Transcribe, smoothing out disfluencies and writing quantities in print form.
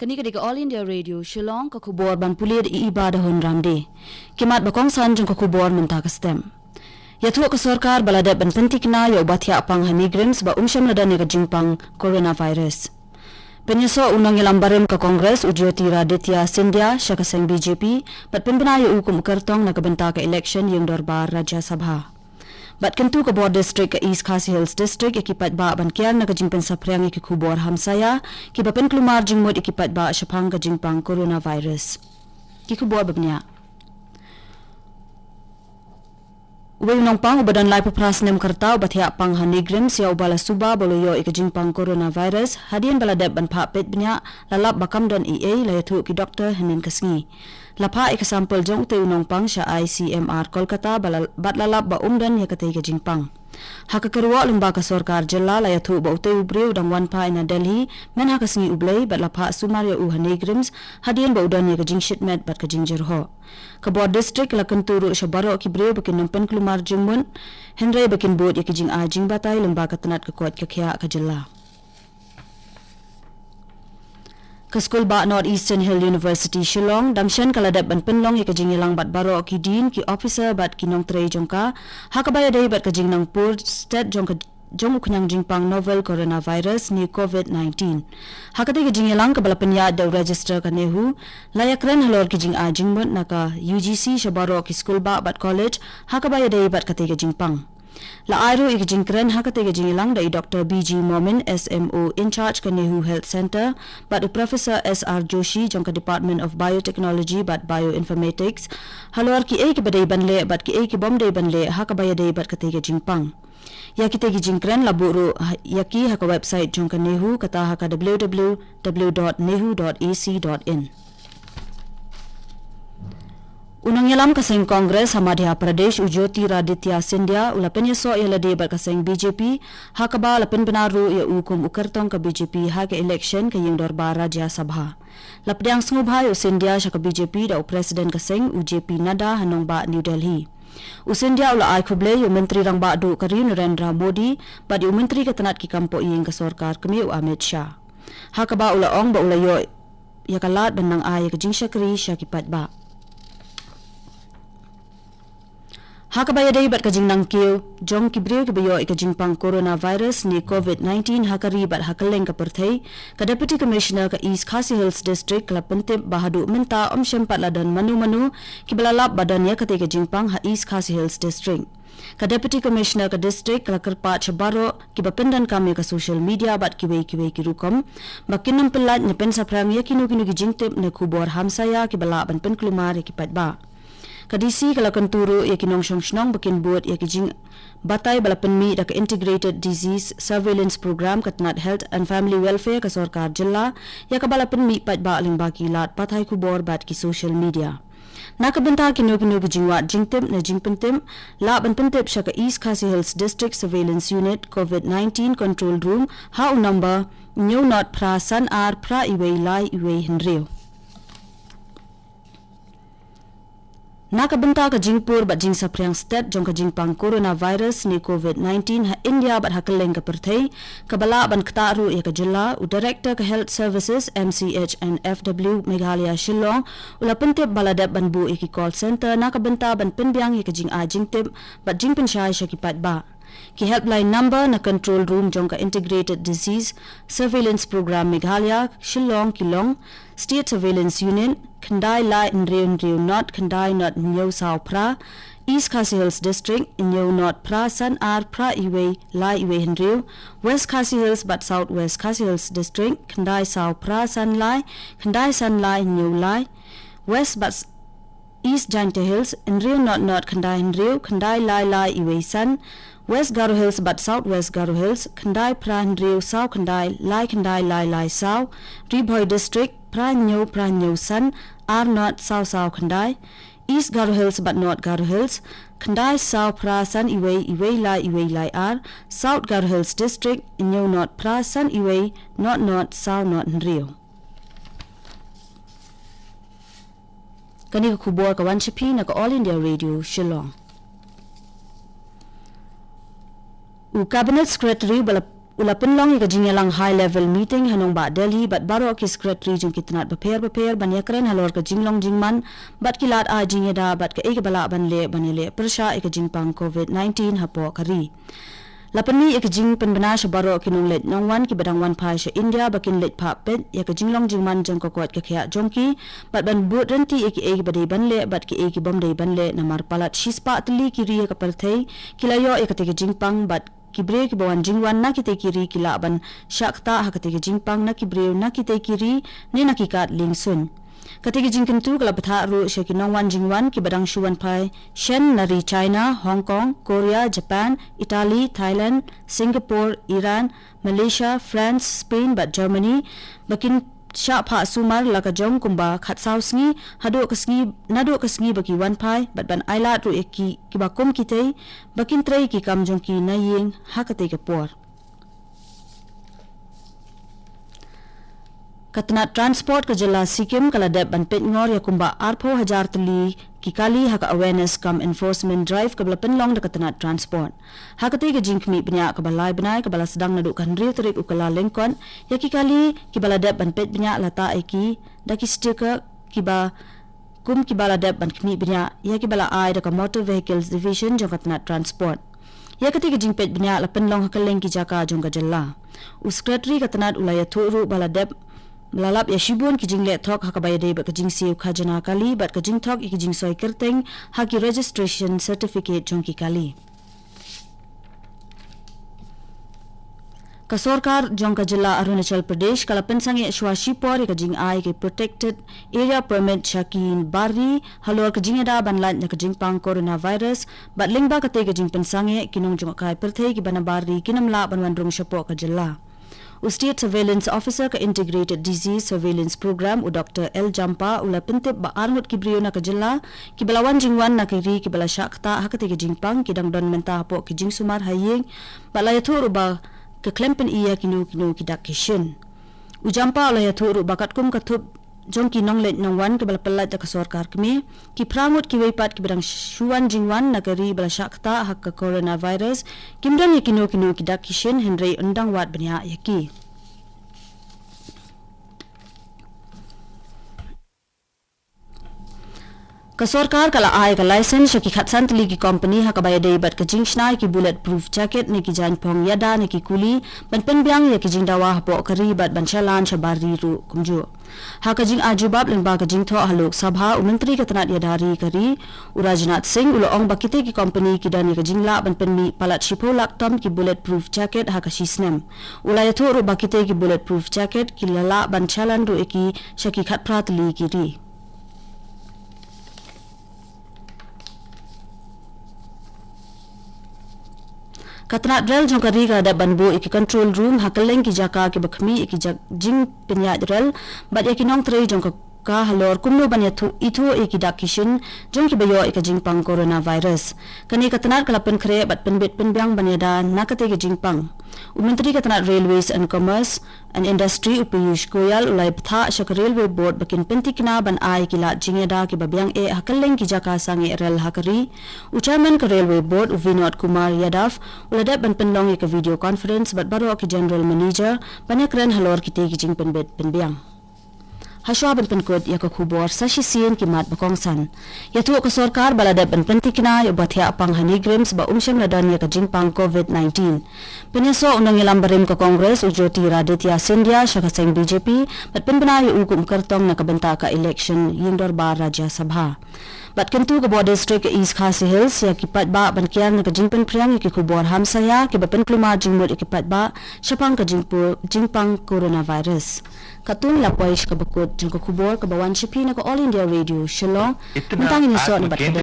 Kani kadika All India Radio Shillong ka khubor ban pulir ibadah hon ramde. Kimat bakong san jong ka khubor menta ka stem. Yathu ka sarkar balada ban pentikna yo bathya apang ha migrants ba umsham nada ne ka jingpang coronavirus. Penyeso unang ilambarem ka Kongres Ujyotiraditya Scindia Shakaseng BJP bat pembinayo hukum kartong na kabenta ka election yung darbar Rajya Sabha. Bat kentu ka Bor District ka East Khasi Hills District ikipat ba ban kian na kajingpen sapriang ikikubor hamsaya kibapen klumar jingmod ikipat ba syapang kajingpang coronavirus. Kikubor babnya. Uwe unang pang ubadan lai pupras nem kartau bathya pang hanigrim siya ubala suba boloyo ikajingpang coronavirus hadian baladep ban papet bnya lalap bakam dan EA layatu ki Dr. Henin Kasngi. Lapa ikasampel jong te unang pang siya ICMR Kolkata bat lalap ba umdan ya katay kajingpang. Hakakarwa lumba ka sorkar jilla layatu ba utay ubriw dang wanpa ina Delhi men hakasngi ublay bat lapa sumarya hanigrims hadian ba udan ya kajing shitmet bat kajing jerho. Kabor district lakan turu siya baro kibriw bakin nampen klumar jingmun henry bakin bot ya kajing ajing batay lumba katanat kakuat kakya kajilla. Kaskul ba Northeastern Hill University Shillong damshan kaladap ban penlong ya kajing ilang bat baro ki din ki officer bat kinong trey jongka hakabaya day bat kajing nang pur state jong kunyang jingpang novel coronavirus ni COVID-19. Hakati kajing ilang kabalapan ya daw register kanehu layakren halor kajing ajing bat naka UGC shabaro ki school ba bat college hakabaya day bat katay kajing pang. La airo ikijingkren hakate ilang dai Dr. BG Momin SMO in charge Kanehu Health Center but Professor SR Joshi jongka Department of Biotechnology but Bioinformatics halor ki ek badai banle but ki ek bom dai banle hakabaya dai bat kate jingpang yakite gijingkren laburu yaki haka website jongka Nehu kata haka www.nehu.ac.in. Unang yalam kaseng Kongres Madhya Pradesh Ujyotiraditya Scindia ulapen yaso yalade bat kaseng BJP hakaba lapen benaru ya hukum ukartong ka BJP haka election kayong darbar Rajya Sabha. Lapdang sngubhay u Scindia siya ka BJP da President kaseng UJP Nada hanong ba New Delhi. U Scindia ula ay kuble yu menteri rang ba do kari Narendra Modi bat yu menteri katanat ki kampo iyeng ka sorkar kami u Amit Shah. Hakaba ula ong ba ula yo yakalat benang ay kajing syakri syakipat ba. Hakabaya day bat kajing nangkiw jong kibriw kibayo ikajing pang coronavirus ni COVID-19 hakari bat hakaleng kaperthay ka Deputy Commissioner ka East Khasi Hills District kalapentip bahadu menta syempat ladan manu-manu kibalalap badan ya katay kajing pang ha East Khasi Hills District. Ka Deputy Commissioner ka District kalakarpat syabaro kibapendan kami ka social media bat kiway-kiway kirukom bakin nampelat nyepen saprang ya kinu-kinu gijingtip na kubor hamsaya kibalaban penklumar ikipat ba. Kadisi kalakan turu ya kinong syong bakin buat ya kijing batay balapan mi da ka Integrated Disease Surveillance Program katnat Health and Family Welfare ka sorkar jilla ya kabalapan mi pat ba aling baki lat patay kubor bat ki social media. Nakabenta kinu-kinu kijingwat jingtip na jingpentim laban pentip siya ka East Khasi Hills District Surveillance Unit COVID-19 Control Room hau number nyo not pra san ar pra iway lai iway henryo. Nakabenta ka jingpur bat jing sapriang state jong ka jingpang coronavirus ni COVID-19 ha India bat hakaleng ka perthay kabala ban ktaru ya ka jilla u Director ka Health Services MCH and FW Meghalaya Shillong ula pentip baladap ban bu iki call center nakabenta ban penbyang ya ka jing ajing tip bat jing penshay siya kipat ba. Ki helpline number na control room jong ka Integrated Disease Surveillance Program Meghalaya Shillong Kilong State Surveillance Unit Kandai La Nreo Not Kandai Not Nyo Sao Pra East Khasi Hills District Nyo Not Pra San Ar Pra Iwe La Iwe Nreo West Khasi Hills but South West Khasi Hills District Kandai Sao Pra San Lai Kandai San Lai Nyo Lai West but East Janta Hills Nreo Not Kandai Nreo Kandai Lai Lai Iwe San West Garo Hills but Southwest Garo Hills Kandai Pra Nreo Sao Kandai Lai Sao Riboy District Pra Nyo San R Not Sao Kandai East Garo Hills but North Garo Hills Kandai Sao Pra San Iwe Lai R South Garo Hills District Nyo Not Pra San Iwe Not Sao Not Nreo. Kani ka kubor ka Wanshapi na ka All India Radio Shillong. U Cabinet Secretary Ula penlong ika jingelang high level meeting hanong ba Delhi bat baro ki secretary jung kitnat beper ban yakren halor ka jinglong jingman bat kilat a jingeda bat ka ika bala banle persha ika jingpang COVID-19 hapo kari. Lapani ika jing penbena sha baro kinong let nongwan ki badang wan pai sha India bakin let pa pet ika jinglong jingman jang kokot ka kya jongki bat ban but renti ika badai banle bat ki ika bomdai banle namar palat shispa atli kiri ka perthei kilayo ika teke jingpang bat kibre ki bawan jingwan na kite kiri kila ban shakta ha kate jingpang na kibre na kite kiri ne na kikat lingsun kate jingkin tu kala patha ru sheki nongwan jingwan ki badang shuwan pai shen nari China, Hong Kong, Korea, Japan, Italy, Thailand, Singapore, Iran, Malaysia, France, Spain bat Germany bakin sha pha sumar laka jong kumba khatsaw sngi hado kasngi baki wan pai bat ban aila ru eki kibakum kitei bakin trei ki kam jong ki naying hakate ke por katna transport ka jala Sikkim kala deb ban pet ngor ya kumba arpho hajar tali ki kali haka awareness kam enforcement drive kabla penlong da katna transport hakate ke jingkmi bnya ka balai benai ka bala sedang nadu kan riu terik ukala lengkon ya ki kali ki bala deb ban pet bnya lata eki da ki sticker ki ba kum ki bala deb ban kmi bnya ya ki bala ai da ka motor vehicles division jong katna transport ya kate ke jingpet bnya la penlong hakaleng ki jaka jong ka jalla secretary katna ulaya thuru bala deb melalap ya shibun ki jingle thok hakabaya de ba kajing siu khajana kali bat kajing thok ikijing soi kerteng haki registration certificate jongki kali ka sarkar jongka jilla Arunachal Pradesh kala pensange shwashipor kajing ai ke protected area permit shakin bari halor kajing da banlan na kajing pang coronavirus bat lingba kate kajing pensange kinong jongkai perthei ki banabari kinamla banwan rong shapo ka jilla State Surveillance Officer ka Integrated Disease Surveillance Program u Dr. L. Jampa ula pintip ba arngut kibriyo na kajilla ki balawan jingwan na kiri ki bala shakta hakate ki jingpang kidang don menta hapo ki jing sumar hayeng bala yathuru ba ke klempen iya kinu ki dakishin u Jampa ula yathuru ba katkum kathup jongki nonglet nongwan ke bala pelat ka sarkar kmi ki prangut ki weipat ki bidang shuan jingwan na kiri bala shakta hak ka coronavirus kimdan yakinu ki dakishin henry undang wat benya yaki ka sarkar kala ai ka license ki khatsan tli ki company hakabaya dei bat ka jingshnai ki bulletproof jacket ne ki jan pong yada ne ki kuli ban pen byang ya ki jingdawa hapo kari bat ban chalan chabari ru kumju haka jing ajubab lengba ka jingtho halok sabha umantri ka tanat yadari kari urajnath singh ulo ong bakite ki company ki dani ka jingla ban pen mi palat shipo laktom ki bulletproof jacket haka shisnem ulaya tho ru bakite ki bulletproof jacket ki lala ban chalan ru eki shaki khat pratli ki ri Katna drill jong kari ka da banbo iki control room hakaleng ki jaka ki bakhmi iki jing penya drill bat iki nong trei jong ka halor kumno banya thu itho iki dakishin jong ki bayo iki jing pang coronavirus kani katna kalapen khre bat penbet penbyang banya da nakate ki jing pang Menteri Katna Railways and Commerce and Industry Piyush Goyal ulai ptha shak railway board bakin pentikna ban ai kila jingeda ki babyang e hakaleng ki jaka sange rel hakari chairman ka railway board Vinod Kumar Yadav ulada ban penlong ka video conference bat baro ki general manager banakran halor ki te ki jing penbet penbyang Haswa ban penkot ya ka khubor sashi sien ki mat bakong san yatu ka sarkar balada ban pentikna yo bathya pang hanigrams ba umsham ladan ya ka jingpang COVID-19 penyaso unang ilang barim ka Congress ujoti Raditya Sindhya shakaseng BJP bat penbana yo ukum kartong na kabanta ka election yingdor ba Rajya Sabha bat kentu ka bo district East Khasi Hills ya ki patba ban kian na ka jingpen priang ki khubor hamsaya ki ba penkluma jingmut ki patba shapang ka jingpang coronavirus katung lapoish ka bakut jung ka khubor ka bawan shipi na ka All India Radio Shillong mentang ini so ni bat